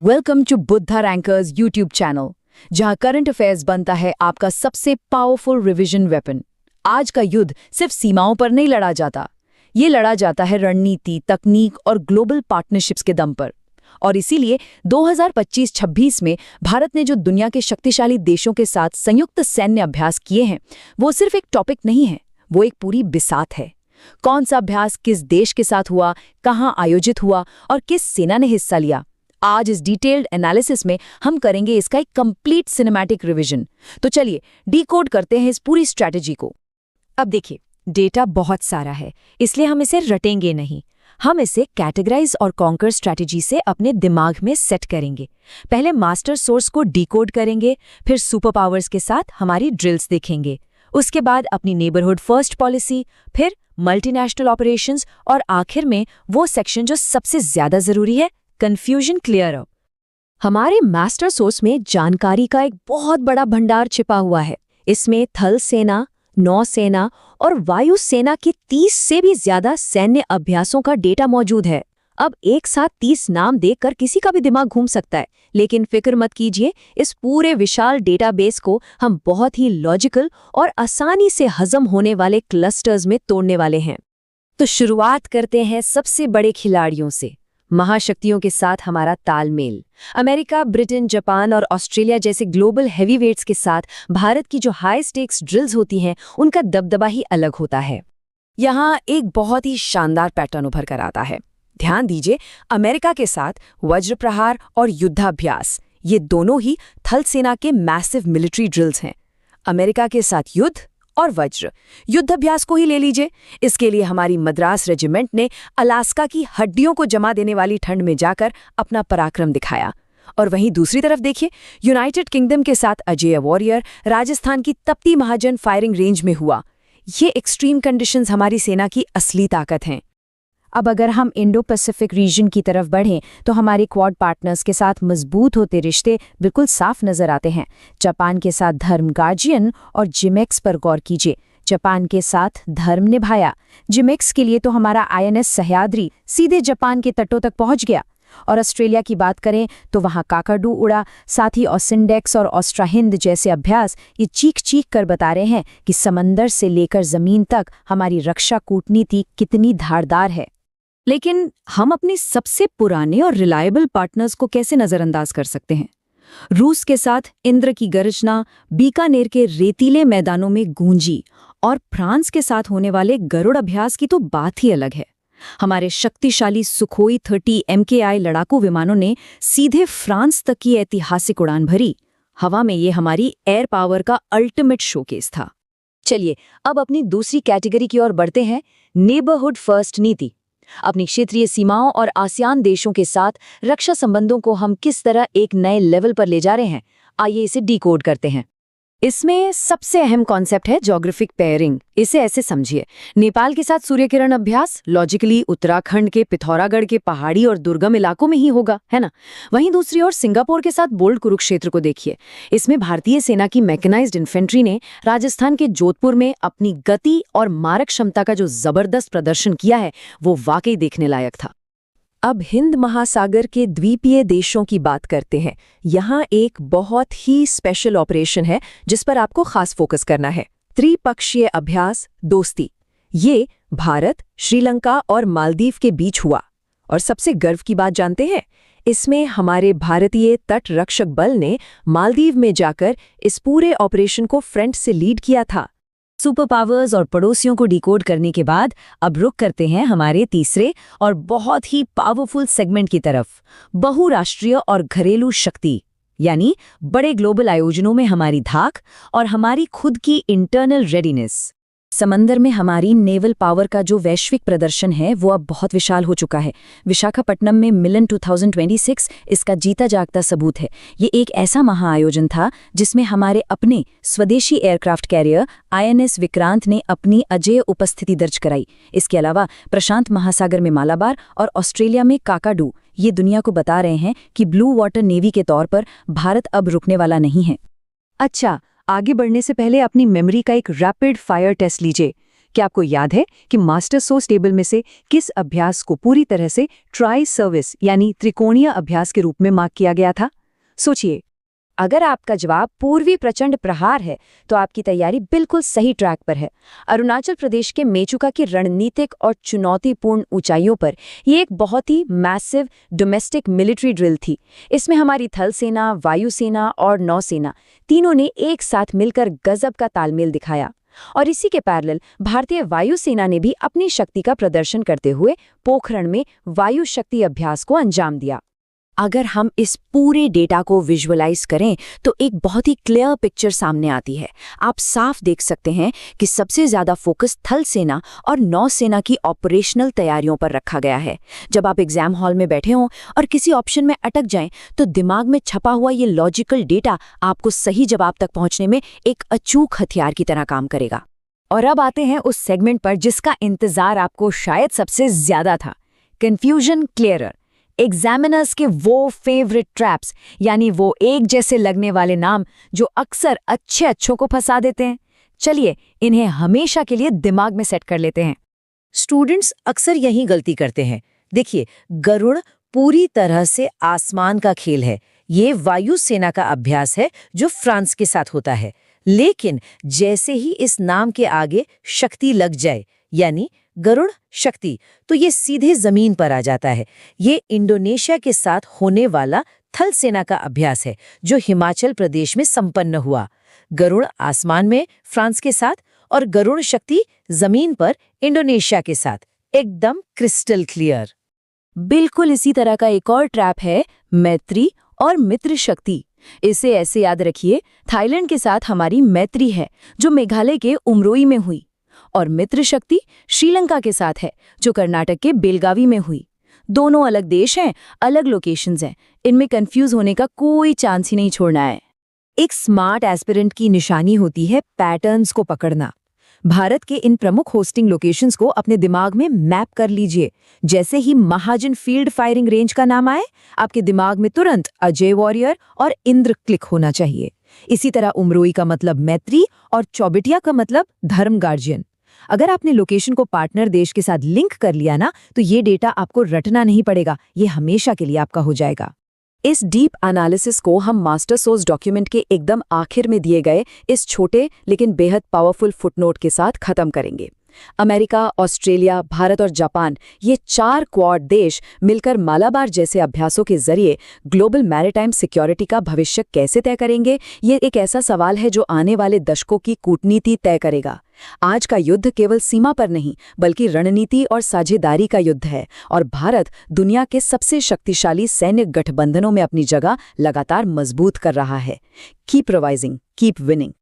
Welcome to Buddha rankers YouTube channel, जहां current affairs बनता है आपका सबसे पावरफुल रिवीजन वेपन। आज का युद्ध सिर्फ सीमाओं पर नहीं लड़ा जाता, ये लड़ा जाता है रणनीति, तकनीक और ग्लोबल पार्टनरशिप्स के दम पर। और इसीलिए 2025-26 में भारत ने जो दुनिया के शक्तिशाली देशों के साथ संयुक्त सैन्य अभ्यास किए हैं, वो सिर्फ एक टॉपिक नहीं है, वो एक पूरी बिसात है। कौन सा अभ्यास किस देश के साथ हुआ, कहाँ आयोजित हुआ और किस सेना ने हिस्सा लिया, आज इस डिटेल्ड एनालिसिस में हम करेंगे इसका एक कंप्लीट सिनेमैटिक रिवीजन। तो चलिए डीकोड करते हैं इस पूरी स्ट्रैटेजी को। अब देखिए, डेटा बहुत सारा है, इसलिए हम इसे रटेंगे नहीं। हम इसे कैटेगराइज और कॉन्कर स्ट्रैटेजी से अपने दिमाग में सेट करेंगे। पहले मास्टर सोर्स को डीकोड करेंगे, फिर सुपर पावर्स के साथ हमारी ड्रिल्स देखेंगे, उसके बाद अपनी नेबरहुड फर्स्ट पॉलिसी, फिर मल्टीनेशनल ऑपरेशंस और आखिर में वो सेक्शन जो सबसे ज्यादा जरूरी है, कंफ्यूजन क्लियर अप। हमारे मास्टर सोर्स में जानकारी का एक बहुत बड़ा भंडार छिपा हुआ है। इसमें थल सेना, नौसेना और वायु सेना के 30 से भी ज्यादा सैन्य अभ्यासों का डेटा मौजूद है। अब एक साथ 30 नाम देखकर किसी का भी दिमाग घूम सकता है, लेकिन फिक्र मत कीजिए, इस पूरे विशाल डेटाबेस को हम बहुत ही लॉजिकल और आसानी से हजम होने वाले क्लस्टर्स में तोड़ने वाले हैं। तो शुरुआत करते हैं सबसे बड़े खिलाड़ियों से, महाशक्तियों के साथ हमारा तालमेल। अमेरिका, ब्रिटेन, जापान और ऑस्ट्रेलिया जैसे ग्लोबल हैवीवेट्स के साथ भारत की जो हाई स्टेक्स ड्रिल्स होती हैं, उनका दबदबा ही अलग होता है। यहाँ एक बहुत ही शानदार पैटर्न उभर कर आता है। ध्यान दीजिए, अमेरिका के साथ वज्र प्रहार और युद्धाभ्यास, ये दोनों ही थल सेना के मैसिव मिलिट्री ड्रिल्स हैं। अमेरिका के साथ युद्ध और वज्र युद्धाभ्यास को ही ले लीजिए। इसके लिए हमारी मद्रास रेजिमेंट ने अलास्का की हड्डियों को जमा देने वाली ठंड में जाकर अपना पराक्रम दिखाया। और वहीं दूसरी तरफ देखिए, यूनाइटेड किंगडम के साथ अजेय वॉरियर राजस्थान की तपती महाजन फायरिंग रेंज में हुआ। ये एक्सट्रीम कंडीशंस हमारी सेना की असली ताकत हैं। अब अगर हम इंडो पैसिफिक रीजन की तरफ बढ़ें तो हमारे क्वाड पार्टनर्स के साथ मजबूत होते रिश्ते बिल्कुल साफ नजर आते हैं। जापान के साथ धर्म गार्जियन और जिमेक्स पर गौर कीजिए। जापान के साथ धर्म निभाया। जिमेक्स के लिए तो हमारा INS सह्याद्री सीधे जापान के तटों तक पहुंच गया। और ऑस्ट्रेलिया की बात करें तो वहां काकाडू उड़ा, साथ ही ऑसिंडेक्स और ऑस्ट्राहिंद जैसे अभ्यास ये चीख चीख कर बता रहे हैं कि समंदर से लेकर जमीन तक हमारी रक्षा कूटनीति कितनी धारदार है। लेकिन हम अपने सबसे पुराने और रिलायबल पार्टनर्स को कैसे नजरअंदाज कर सकते हैं? रूस के साथ इंद्र की गर्जना बीकानेर के रेतीले मैदानों में गूंजी, और फ्रांस के साथ होने वाले गरुड़ अभ्यास की तो बात ही अलग है। हमारे शक्तिशाली सुखोई 30 MKI लड़ाकू विमानों ने सीधे फ्रांस तक की ऐतिहासिक उड़ान भरी। हवा में ये हमारी एयर पावर का अल्टीमेट शोकेस था। चलिए अब अपनी दूसरी कैटेगरी की ओर बढ़ते हैं, नेबरहुड फर्स्ट नीति। अपनी क्षेत्रीय सीमाओं और आसियान देशों के साथ रक्षा संबंधों को हम किस तरह एक नए लेवल पर ले जा रहे हैं, आइए इसे डीकोड करते हैं। इसमें सबसे अहम कॉन्सेप्ट है ज्योग्राफिक पेयरिंग। इसे ऐसे समझिए, नेपाल के साथ सूर्य किरण अभ्यास लॉजिकली उत्तराखंड के पिथौरागढ़ के पहाड़ी और दुर्गम इलाकों में ही होगा, है ना। वहीं दूसरी ओर सिंगापुर के साथ बोल्ड कुरुक्षेत्र को देखिए। इसमें भारतीय सेना की मैकेनाइज्ड इन्फेंट्री ने राजस्थान के जोधपुर में अपनी गति और मारक क्षमता का जो जबरदस्त प्रदर्शन किया है, वो वाकई देखने लायक था। अब हिंद महासागर के द्वीपीय देशों की बात करते हैं। यहाँ एक बहुत ही स्पेशल ऑपरेशन है जिस पर आपको खास फोकस करना है, त्रिपक्षीय अभ्यास दोस्ती। ये भारत, श्रीलंका और मालदीव के बीच हुआ। और सबसे गर्व की बात जानते हैं, इसमें हमारे भारतीय तट रक्षक बल ने मालदीव में जाकर इस पूरे ऑपरेशन को फ्रंट से लीड किया था। सुपर पावर्स और पड़ोसियों को डिकोड करने के बाद अब रुक करते हैं हमारे तीसरे और बहुत ही पावरफुल सेगमेंट की तरफ, बहुराष्ट्रीय और घरेलू शक्ति, यानी बड़े ग्लोबल आयोजनों में हमारी धाक और हमारी खुद की इंटरनल रेडीनेस। समंदर में हमारी नेवल पावर का जो वैश्विक प्रदर्शन है वो अब बहुत विशाल हो चुका है। विशाखापट्टनम में मिलन 2026 इसका जीता जागता सबूत है। ये एक ऐसा महाआयोजन था जिसमें हमारे अपने स्वदेशी एयरक्राफ्ट कैरियर INS विक्रांत ने अपनी अजेय उपस्थिति दर्ज कराई। इसके अलावा प्रशांत महासागर में मालाबार और ऑस्ट्रेलिया में काकाडू ये दुनिया को बता रहे हैं कि ब्लू वाटर नेवी के तौर पर भारत अब रुकने वाला नहीं है। अच्छा, आगे बढ़ने से पहले अपनी मेमोरी का एक रैपिड फायर टेस्ट लीजिए। क्या आपको याद है कि मास्टर सोर्स टेबल में से किस अभ्यास को पूरी तरह से ट्राई सर्विस यानी त्रिकोणीय अभ्यास के रूप में मार्क किया गया था? सोचिए। अगर आपका जवाब पूर्वी प्रचंड प्रहार है तो आपकी तैयारी बिल्कुल सही ट्रैक पर है। अरुणाचल प्रदेश के मेचुका की रणनीतिक और चुनौतीपूर्ण ऊंचाइयों पर ये एक बहुत ही मैसिव डोमेस्टिक मिलिट्री ड्रिल थी। इसमें हमारी थल सेना, वायुसेना और नौसेना तीनों ने एक साथ मिलकर गजब का तालमेल दिखाया। और इसी के पैरेलल भारतीय वायुसेना ने भी अपनी शक्ति का प्रदर्शन करते हुए पोखरण में वायु शक्ति अभ्यास को अंजाम दिया। अगर हम इस पूरे डेटा को विजुअलाइज करें तो एक बहुत ही क्लियर पिक्चर सामने आती है। आप साफ देख सकते हैं कि सबसे ज्यादा फोकस थल सेना और नौसेना की ऑपरेशनल तैयारियों पर रखा गया है। जब आप एग्जाम हॉल में बैठे हों और किसी ऑप्शन में अटक जाएं तो दिमाग में छपा हुआ ये लॉजिकल डेटा आपको सही जवाब तक पहुंचने में एक अचूक हथियार की तरह काम करेगा। और अब आते हैं उस सेगमेंट पर जिसका इंतजार आपको शायद सबसे ज्यादा था, कंफ्यूजन क्लियरर। एग्जामिनर्स के वो फेवरेट ट्रैप्स, यानी वो एक जैसे लगने वाले नाम जो अक्सर अच्छों को फंसा देते हैं। चलिए इन्हें हमेशा के लिए दिमाग में सेट कर लेते हैं। स्टूडेंट्स अक्सर यही गलती करते हैं। देखिए, गरुड़ पूरी तरह से आसमान का खेल है। ये वायुसेना का अभ्यास है जो फ्रांस के साथ होता है। लेकिन जैसे ही इस नाम के आगे शक्ति लग जाए, यानी गरुड़ शक्ति, तो ये सीधे जमीन पर आ जाता है। ये इंडोनेशिया के साथ होने वाला थल सेना का अभ्यास है जो हिमाचल प्रदेश में संपन्न हुआ। गरुड़ आसमान में फ्रांस के साथ और गरुड़ शक्ति जमीन पर इंडोनेशिया के साथ। एकदम क्रिस्टल क्लियर। बिल्कुल इसी तरह का एक और ट्रैप है मैत्री और मित्र शक्ति। इसे ऐसे याद रखिए, थाईलैंड के साथ हमारी मैत्री है जो मेघालय के उमरोई में हुई, और मित्र शक्ति श्रीलंका के साथ है जो कर्नाटक के बेलगावी में हुई। दोनों अलग देश हैं, अलग लोकेशंस हैं। इनमें कंफ्यूज होने का कोई चांस ही नहीं छोड़ना है। एक स्मार्ट एस्पिरेंट की निशानी होती है पैटर्न्स को पकड़ना। भारत के इन प्रमुख होस्टिंग लोकेशंस को अपने दिमाग में मैप कर लीजिए। जैसे ही महाजन फील्ड फायरिंग रेंज का नाम आए, आपके दिमाग में तुरंत अजय वॉरियर और इंद्र क्लिक होना चाहिए। इसी तरह उमरोई का मतलब मैत्री और चौबिटिया का मतलब धर्म गार्जियन। अगर आपने लोकेशन को पार्टनर देश के साथ लिंक कर लिया ना, तो ये डेटा आपको रटना नहीं पड़ेगा, ये हमेशा के लिए आपका हो जाएगा। इस डीप एनालिसिस को हम मास्टर सोर्स डॉक्यूमेंट के एकदम आखिर में दिए गए इस छोटे लेकिन बेहद पावरफुल फुटनोट के साथ खत्म करेंगे। अमेरिका, ऑस्ट्रेलिया, भारत और जापान, ये 4 क्वाड देश मिलकर मालाबार जैसे अभ्यासों के जरिए ग्लोबल मैरिटाइम सिक्योरिटी का भविष्य कैसे तय करेंगे, ये एक ऐसा सवाल है जो आने वाले दशकों की कूटनीति तय करेगा। आज का युद्ध केवल सीमा पर नहीं बल्कि रणनीति और साझेदारी का युद्ध है, और भारत दुनिया के सबसे शक्तिशाली सैन्य गठबंधनों में अपनी जगह लगातार मजबूत कर रहा है। Keep revising, keep winning.